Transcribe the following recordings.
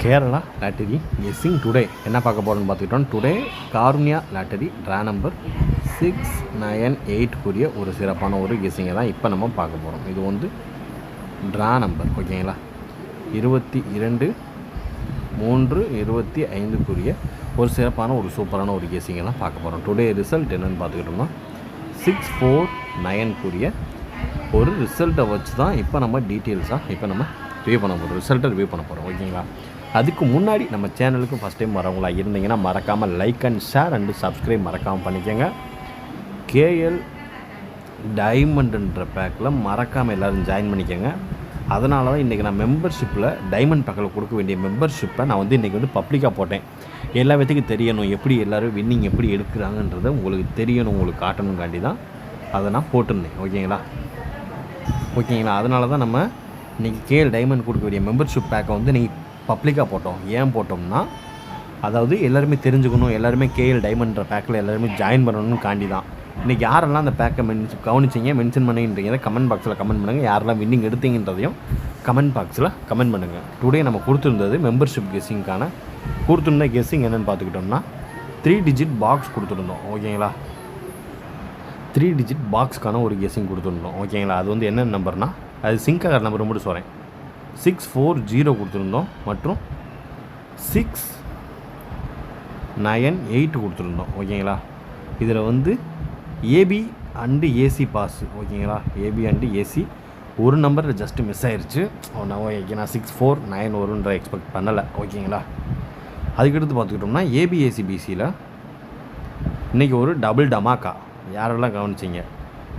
Kerala lottery guessing today என்ன பார்க்க போகிறோன்னு பார்த்துக்கிட்டோம். Today Karunya lottery draw number 698 ஒரு சிறப்பான ஒரு கெஸ்ஸிங்கை தான் இப்போ நம்ம பார்க்க போகிறோம். இது வந்து ட்ரா நம்பர் ஓகேங்களா, 22/3/25 ஒரு சிறப்பான ஒரு சூப்பரான ஒரு கெஸ்ஸிங்கை தான் பார்க்க போகிறோம். டுடே ரிசல்ட் என்னென்னு பார்த்துக்கிட்டோம்னா 649 ஒரு ரிசல்ட்டை வச்சு தான் இப்போ நம்ம டீட்டெயில்ஸாக இப்போ நம்ம ரிவ்யூ பண்ண போகிறோம், ரிசல்ட்டை ரிவ்யூ பண்ண போகிறோம் ஓகேங்களா. அதுக்கு முன்னாடி நம்ம சேனலுக்கு ஃபஸ்ட் டைம் வரவங்களா இருந்தீங்கன்னா மறக்காமல் like and share and subscribe மறக்காமல் பண்ணிக்கோங்க. கேஎல் டைமண்டுன்ற பேக்கில் மறக்காமல் எல்லோரும் ஜாயின் பண்ணிக்கோங்க. அதனால தான் இன்றைக்கி நான் மெம்பர்ஷிப்பில் டைமண்ட் பேக்கில் கொடுக்க வேண்டிய மெம்பர்ஷிப்பை நான் வந்து இன்றைக்கி வந்து பப்ளிக்காக போட்டேன். எல்லா பேத்துக்கும் தெரியணும், எப்படி எல்லோரும் வின்னிங் எப்படி எடுக்கிறாங்கன்றதை உங்களுக்கு தெரியணும், உங்களுக்கு காட்டணுங்காண்டி தான் அதை நான் போட்டிருந்தேன் ஓகேங்களா. அதனால தான் நம்ம இன்றைக்கி கேஎல் டைமண்ட் கொடுக்க வேண்டிய மெம்பர்ஷிப் பேக்கை வந்து இன்றைக்கி பப்ளிக்காக போட்டோம். ஏன் போட்டோம்னா அதாவது எல்லாருமே தெரிஞ்சுக்கணும், எல்லாருமே கேஎல் டைமண்ட்ற பேக்கில் எல்லாருமே ஜாயின் பண்ணணும்னு காண்டி தான். இன்றைக்கி யாரெல்லாம் அந்த பேக்கை கவனிச்சிங்க மென்ஷன் பண்ணின்றீங்க கமெண்ட் பாக்ஸில் கமெண்ட் பண்ணுங்கள். யாரெல்லாம் வின்னிங் எடுத்தீங்கன்றதையும் கமெண்ட் பாக்ஸில் கமெண்ட் பண்ணுங்கள். டுடே நம்ம கொடுத்துருந்தது மெம்பர்ஷிப் கெஸ்ஸிங்கான கொடுத்துருந்த கெஸ்ஸிங் என்னென்னு பார்த்துக்கிட்டோம்னா 3 டிஜிட் பாக்ஸ் கொடுத்துருந்தோம் ஓகேங்களா. 3 டிஜிட் பாக்ஸ்க்கான ஒரு கெஸ்ஸிங் கொடுத்துருந்தோம் ஓகேங்களா. அது வந்து என்ன நம்பர்னால் அது சிங்காக நம்பர் மட்டும் சொல்கிறேன். 640 கொடுத்துருந்தோம் மற்றும் 698 கொடுத்துருந்தோம் ஓகேங்களா. இதில் வந்து ஏபி அண்டு ஏசி பாஸ் ஓகேங்களா. ஏபி அண்டு ஏசி ஒரு நம்பர் ஜஸ்ட்டு மிஸ் ஆயிடுச்சு. நான் 649 வரும்ன்ற எக்ஸ்பெக்ட் பண்ணலை ஓகேங்களா. அதுக்கடுத்து பார்த்துக்கிட்டோம்னா ஏபிஏசி பிசியில் இன்றைக்கி ஒரு டபுள் டமாக்கா யாரெல்லாம் கவனிச்சிங்க,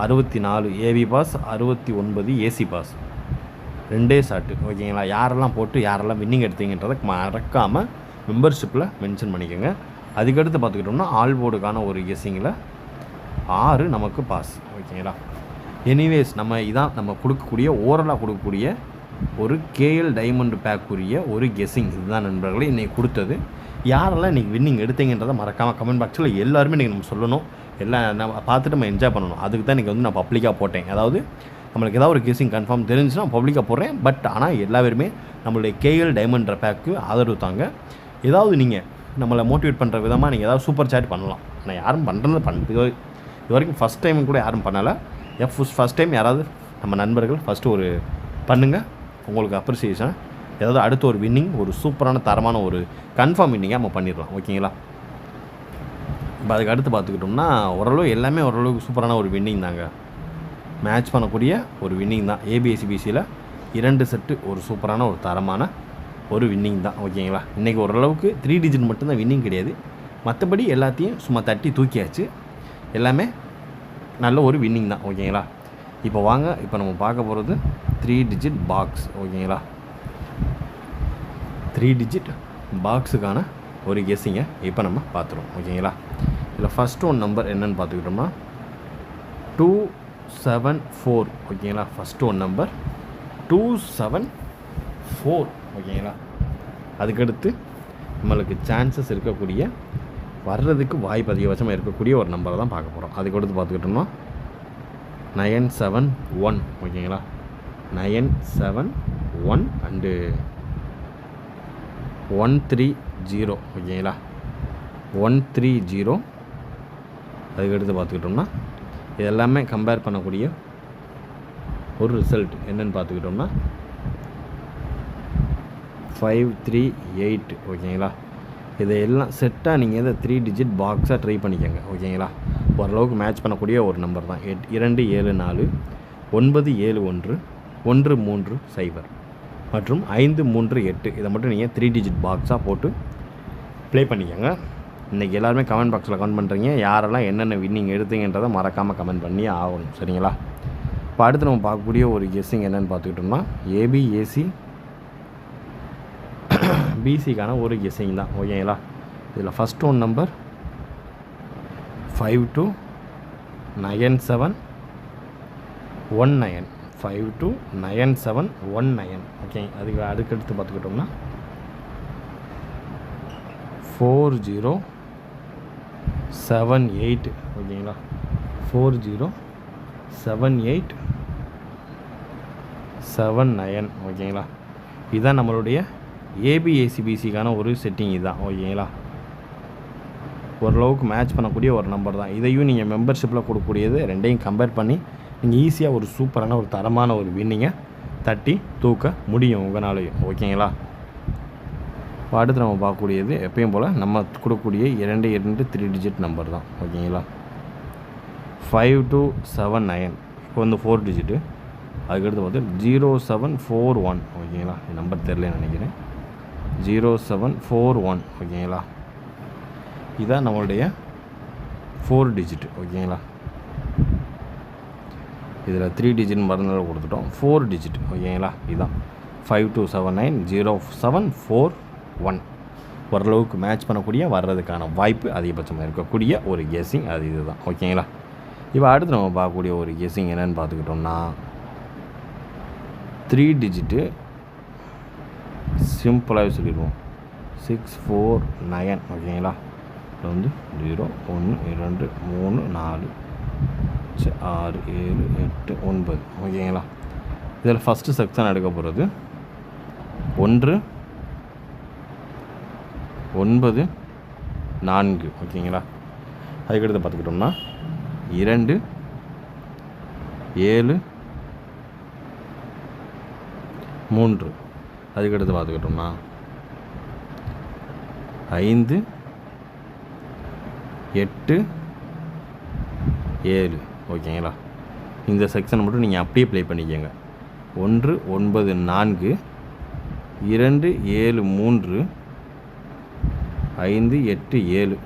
64 ஏபி பாஸ், 69 ஏசி பாஸ், ரெண்டே ஷாட்டு ஓகேங்களா. யாரெல்லாம் போட்டு யாரெல்லாம் வின்னிங் எடுத்தீங்கன்றதை மறக்காமல் மெம்பர்ஷிப்பில் மென்ஷன் பண்ணிக்கோங்க. அதுக்கடுத்து பார்த்துக்கிட்டோம்னா ஆல் போர்டுக்கான ஒரு கெஸ்ஸிங்கில் 6 நமக்கு பாஸ் ஓகேங்களா. எனிவேஸ் இதான் நம்ம கொடுக்கக்கூடிய ஓரலாக கொடுக்கக்கூடிய ஒரு கேஎல் டைமண்ட் பேக்குரிய ஒரு கெஸ்ஸிங். இதுதான் நண்பர்களே இன்றைக்கி கொடுத்தது. யாரெல்லாம் இன்றைக்கி வின்னிங் எடுத்தீங்கன்றதை மறக்காமல் கமெண்ட் பாக்ஸில் எல்லாருமே இன்றைக்கி நம்ம சொல்லணும், எல்லாம் நம்ம பார்த்துட்டு நம்ம என்ஜாய் பண்ணணும். அதுக்கு தான் இன்றைக்கி வந்து நான் பப்ளிக்காக போட்டேன். அதாவது நம்மளுக்கு ஏதாவது ஒரு கெஸ்ஸிங் கன்ஃபார்ம் தெரிஞ்சுன்னா பப்ளிக்காக போடுறேன். பட் ஆனால் எல்லா பேருமே நம்மளுடைய கேஎல் டைமண்ட்ற பேக்கு ஆதரவு தாங்க. ஏதாவது நீங்கள் நம்மளை மோட்டிவேட் பண்ணுற விதமாக நீங்கள் ஏதாவது சூப்பர் சாட் பண்ணலாம். ஆனால் யாரும் இது வரைக்கும் ஃபஸ்ட் டைம் கூட யாரும் பண்ணலை. ஃபஸ்ட் டைம் யாராவது நம்ம நண்பர்கள் ஃபஸ்ட்டு ஒரு பண்ணுங்கள், உங்களுக்கு அப்ரிசியேஷன். ஏதாவது அடுத்த ஒரு வின்னிங் ஒரு சூப்பரான தரமான ஒரு கன்ஃபார்ம் வின்னிங்காக நம்ம பண்ணிடலாம் ஓகேங்களா. இப்போ அதுக்கு அடுத்து பார்த்துக்கிட்டோம்னா ஓரளவு எல்லாமே ஓரளவுக்கு சூப்பரான ஒரு வின்னிங் தாங்க, மேட்ச் பண்ணக்கூடிய ஒரு வின்னிங் தான். ஏபிஎஸ்சிபிசியில் 2 செட்டு ஒரு சூப்பரான ஒரு தரமான ஒரு வின்னிங் தான் ஓகேங்களா. இன்றைக்கி ஓரளவுக்கு 3 டிஜிட் மட்டும்தான் வின்னிங் கிடையாது, மற்றபடி எல்லாத்தையும் சும்மா தட்டி தூக்கியாச்சு. எல்லாமே நல்ல ஒரு வின்னிங் தான் ஓகேங்களா. இப்போ வாங்க, இப்போ நம்ம பார்க்க போகிறது 3 டிஜிட் பாக்ஸ் ஓகேங்களா. 3 டிஜிட் பாக்ஸுக்கான ஒரு கெஸ்ஸிங்கை இப்போ நம்ம பார்த்துருவோம் ஓகேங்களா. இதில் ஃபஸ்ட் ஒன் நம்பர் என்னென்னு பார்த்துக்கிட்டோம்னா 274 ஓகேங்களா. ஃபஸ்ட்டு ஒன் நம்பர் 274 ஓகேங்களா. அதுக்கடுத்து நம்மளுக்கு சான்சஸ் இருக்கக்கூடிய வர்றதுக்கு வாய்ப்பு அதிகபட்சமாக இருக்கக்கூடிய ஒரு நம்பரை தான் பார்க்க போகிறோம். அதுக்கடுத்து பார்த்துக்கிட்டோம்னா 971 ஓகேங்களா. 971 அண்டு 130 ஓகேங்களா. 130. அதுக்கடுத்து பார்த்துக்கிட்டோம்னா இது எல்லாமே கம்பேர் பண்ணக்கூடிய ஒரு ரிசல்ட் என்னென்னு பார்த்துக்கிட்டோம்னா 538 ஓகேங்களா. இதையெல்லாம் செட்டாக நீங்கள் இதை 3 டிஜிட் பாக்ஸாக ட்ரை பண்ணிக்கோங்க ஓகேங்களா. ஓரளவுக்கு மேட்ச் பண்ணக்கூடிய ஒரு நம்பர் தான். 274 971 130 மற்றும் 538 இதை மட்டும் நீங்கள் 3 டிஜிட் பாக்ஸாக போட்டு ப்ளே பண்ணிக்கோங்க. இன்றைக்கி எல்லாருமே கமெண்ட் பாக்ஸில் கமெண்ட் பண்ணுறீங்க, யாரெல்லாம் என்னென்ன வின்னிங் எடுத்தீங்கன்றதை மறக்காமல் கமெண்ட் பண்ணி ஆகணும் சரிங்களா. இப்போ அடுத்து நம்ம பார்க்கக்கூடிய ஒரு கெஸ்ஸிங் என்னென்னு பார்த்துக்கிட்டோம்னா ஏபிஏசி பிசிக்கான ஒரு கெஸ்ஸிங் தான் ஓகேங்களா. இதில் ஃபஸ்ட் ஒன் நம்பர் 529719 529719 ஓகே. அதுக்கடுத்து பார்த்துக்கிட்டோம்னா 4078 ஓகேங்களா. 407879 ஓகேங்களா. இதுதான் நம்மளுடைய ஏபிஏசிபிசிக்கான ஒரு செட்டிங் இதுதான் ஓகேங்களா. ஓரளவுக்கு மேட்ச் பண்ணக்கூடிய ஒரு நம்பர் தான். இதையும் நீங்கள் மெம்பர்ஷிப்பில் கொடுக்கக்கூடியது ரெண்டையும் கம்பேர் பண்ணி நீங்கள் ஈஸியாக ஒரு சூப்பரான ஒரு தரமான ஒரு வின்னிங்கை தட்டி தூக்க முடியும் உங்களாலையும் ஓகேங்களா. இப்போ அடுத்து நம்ம பார்க்கக்கூடியது எப்பயும் போல் நம்ம கொடுக்கக்கூடிய 2 3 டிஜிட் நம்பர் தான் ஓகேங்களா. 5279 இப்போ வந்து 4 டிஜிட்டு. அதுக்கடுத்து பார்த்து 0741 ஓகேங்களா. நம்பர் தெரிலன்னு நினைக்கிறேன். 0741 ஓகேங்களா. இதுதான் நம்மளுடைய 4 டிஜிட் ஓகேங்களா. இதில் 3 டிஜிட் மறந்து கொடுத்துட்டோம். 4 டிஜிட் ஓகேங்களா. இதுதான் 52790741. ஓரளவுக்கு மேட்ச் பண்ணக்கூடிய வர்றதுக்கான வாய்ப்பு அதிகபட்சமாக இருக்கக்கூடிய ஒரு கெஸ்ஸிங் அது இதுதான் ஓகேங்களா. இப்போ அடுத்து நம்ம பார்க்கக்கூடிய ஒரு கெஸ்ஸிங் என்னென்னு பார்த்துக்கிட்டோம்னா 3 டிஜிட்டு சிம்பிளாகவே சொல்லிடுவோம். 649 ஓகேங்களா. இதில் வந்து 0 1 2 3 4 6 7 8 9 ஓகேங்களா. இதில் ஃபஸ்ட்டு செக்ஷன் எடுக்க போகிறது 1 9 4 ஓகேங்களா. அதுக்கடுத்து பார்த்துக்கிட்டோம்னா 2 7 3. அதுக்கடுத்து பார்த்துக்கிட்டோம்னா 5 8 7 ஓகேங்களா. இந்த செக்ஷன் மட்டும் நீங்கள் அப்படியே ப்ளே பண்ணிக்கோங்க. 1 9 4 2 7 3 5 8 7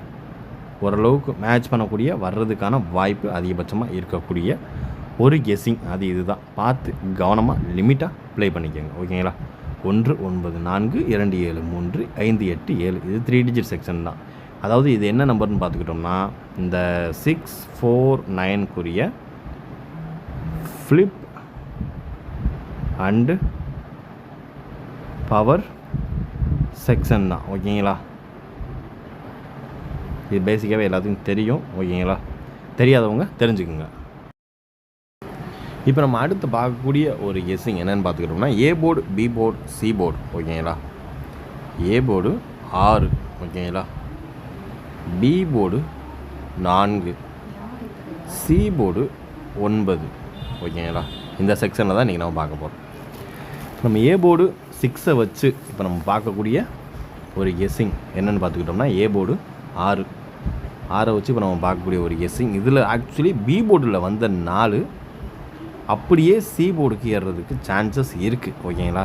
ஓரளவுக்கு மேட்ச் பண்ணக்கூடிய வர்றதுக்கான வாய்ப்பு அதிகபட்சமாக இருக்கக்கூடிய ஒரு கெஸ்ஸிங் அது இதுதான். பார்த்து கவனமாக லிமிட்டாக ப்ளே பண்ணிக்கோங்க ஓகேங்களா. 1 9 4 2 7 3 5 8 7 இது 3 டிஜிட் செக்ஷன் தான். அதாவது இது என்ன நம்பர்னு பார்த்துக்கிட்டோம்னா இந்த 649 ஃப்ளிப் அண்டு பவர் செக்ஷன் தான் ஓகேங்களா. இது பேசிக்காகவே எல்லாத்துக்கும் தெரியும் ஓகேங்களா. தெரியாதவங்க தெரிஞ்சுக்குங்க. இப்போ நம்ம அடுத்து பார்க்கக்கூடிய ஒரு கெஸ்ஸிங் என்னென்னு பார்த்துக்கிட்டோம்னா A board B board C board ஓகேங்களா. ஏ போர்டு 6 ஓகேங்களா. பி போர்டு 4 சி போர்டு 9 ஓகேங்களா. இந்த செக்ஷனில் தான் இன்றைக்கி நம்ம பார்க்க போகிறோம். நம்ம ஏ போர்டு 6 வச்சு இப்போ நம்ம பார்க்கக்கூடிய ஒரு கெஸ்ஸிங் என்னென்னு பார்த்துக்கிட்டோம்னா ஏ போர்டு 6 வச்சு இப்போ நம்ம பார்க்கக்கூடிய ஒரு கெஸ்ஸிங். இதில் ஆக்சுவலி பி போர்டில் வந்த 4 அப்படியே சி போர்டுக்கு ஏறுறதுக்கு சான்சஸ் இருக்குது ஓகேங்களா.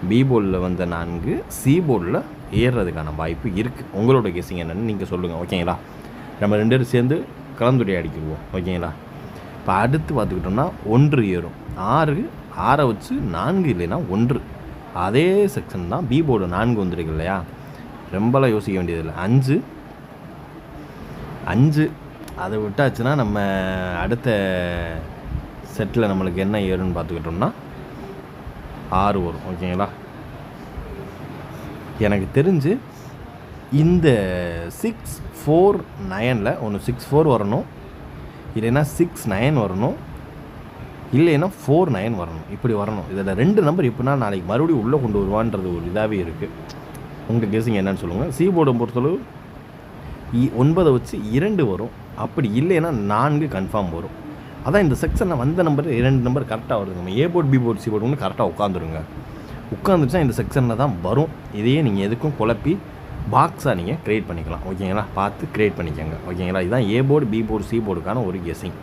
பி போர்டில் வந்த 4 சி போர்டில் ஏறுறதுக்கான வாய்ப்பு இருக்குது. உங்களோட கெஸ்ஸிங் என்னென்னு நீங்கள் சொல்லுங்கள் ஓகேங்களா. நம்ம 2 பேரும் சேர்ந்து கலந்துரையாடிக்கிடுவோம் ஓகேங்களா. இப்போ அடுத்து பார்த்துக்கிட்டோம்னா 1 ஏறும். 6 வச்சு 4 இல்லைன்னா 1 அதே செக்ஷன் தான். பி போர்டு 4 வந்துருக்கு இல்லையா, ரொம்பலாம் யோசிக்க வேண்டியதில்லை. 5 அதை விட்டாச்சுன்னா நம்ம அடுத்த செட்டில் நம்மளுக்கு என்ன ஏறுன்னு பார்த்துக்கிட்டோம்னா 6 வரும் ஓகேங்களா. எனக்கு தெரிஞ்சு இந்த 649 ஒன்று 64 வரணும், இல்லைன்னா 69 வரணும், இல்லைன்னா 49 வரணும். இப்படி வரணும். இதில் 2 நம்பர் எப்படின்னா நாளைக்கு மறுபடியும் உள்ளே கொண்டு வருவான்றது ஒரு இதாகவே இருக்குது. உங்கள் கெஸ்ஸிங் என்னன்னு சொல்லுங்கள். சி போர்டை பொறுத்தளவு 9 வச்சு 2 வரும். அப்படி இல்லைன்னா 4 கன்ஃபார்ம் வரும். அதான் இந்த செக்ஷனில் வந்த நம்பர் 2 நம்பர் கரெக்டாக வருது. நம்ம A board B board C board ஒன்று கரெக்டாக உட்காந்துருச்சுன்னா இந்த செக்ஷனில் தான் வரும். இதையே நீங்கள் எதுக்கும் குழப்பி பாக்ஸாக நீங்கள் க்ரியேட் பண்ணிக்கலாம் ஓகேங்களா. பார்த்து க்ரியேட் பண்ணிக்கோங்க ஓகேங்களா. இதுதான் A board B board C போர்டுக்கான ஒரு கெஸ்ஸிங்.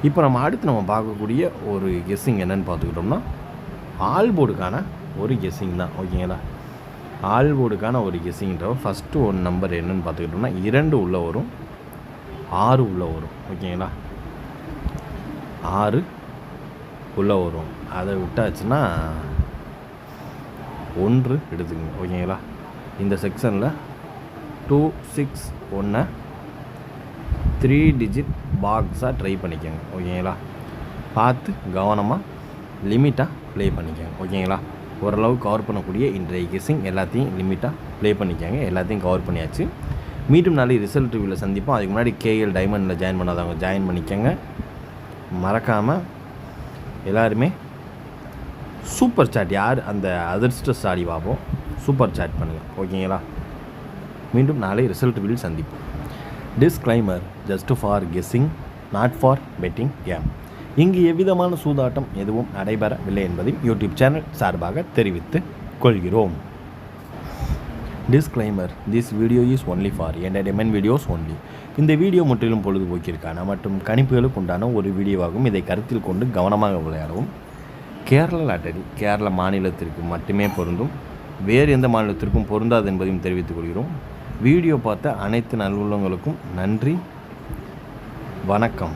இப்போ நம்ம அடுத்து நம்ம பார்க்கக்கூடிய ஒரு கெஸ்ஸிங் என்னென்னு பார்த்துக்கிட்டோம்னா ஆல் போர்டுக்கான ஒரு கெஸ்ஸிங் தான் ஓகேங்களா. ஆல் போர்டுக்கான ஒரு கெஸ்ஸிங்ன்ற ஃபஸ்ட்டு ஒரு நம்பர் என்னென்னு பார்த்துக்கிட்டோம்னா 2 உள்ளே வரும், 6 உள்ளே வரும் ஓகேங்களா. 6 உள்ளே வரும். அதை விட்டாச்சுன்னா 1 எடுத்துக்கங்க ஓகேங்களா. இந்த செக்ஷனில் 261 3 டிஜிட் பாக்ஸாக ட்ரை பண்ணிக்கோங்க ஓகேங்களா. பார்த்து கவனமாக லிமிட்டாக ப்ளே பண்ணிக்கோங்க ஓகேங்களா. ஓரளவு கவர் பண்ணக்கூடிய இன்றைய கெஸ்ஸிங் எல்லாத்தையும் லிமிட்டாக ப்ளே பண்ணிக்கோங்க. எல்லாத்தையும் கவர் பண்ணியாச்சு. மீண்டும் நாளைக்கு ரிசல்ட் ரிவ்யூவில் சந்திப்போம். அதுக்கு முன்னாடி கேஎல் டைமண்டில் ஜாயின் பண்ணாதவங்க ஜாயின் பண்ணிக்கோங்க. மறக்காமல் எல்லாருமே சூப்பர் சாட் யார் அந்த அதிர்ஷ்டசாலி பார்ப்போம். சூப்பர் சாட் பண்ணுங்கள். ஓகேங்களா? மீண்டும் நாளை ரிசல்ட் சந்திப்போம். Disclaimer just for guessing, not for betting game. இங்கு எவ்விதமான சூதாட்டம் எதுவும் நடைபெறவில்லை என்பதையும் யூடியூப் சேனல் சார்பாக தெரிவித்துக் கொள்கிறோம். Disclaimer this video is only for entertainment videos only. இந்த வீடியோ முற்றிலும் பொழுதுபோக்கிற்கான மற்றும் கணிப்புகளுக்கு உண்டான ஒரு வீடியோவாகும். இதை கருத்தில் கொண்டு கவனமாக விளையாடவும். கேரள லாட்டரி கேரள மாநிலத்திற்கு மட்டுமே பொருந்தும், வேறு எந்த மாநிலத்திற்கும் பொருந்தாது என்பதையும் தெரிவித்துக் கொள்கிறோம். வீடியோ பார்த்த அனைத்து நல்லுள்ளங்களுக்கும் நன்றி, வணக்கம்.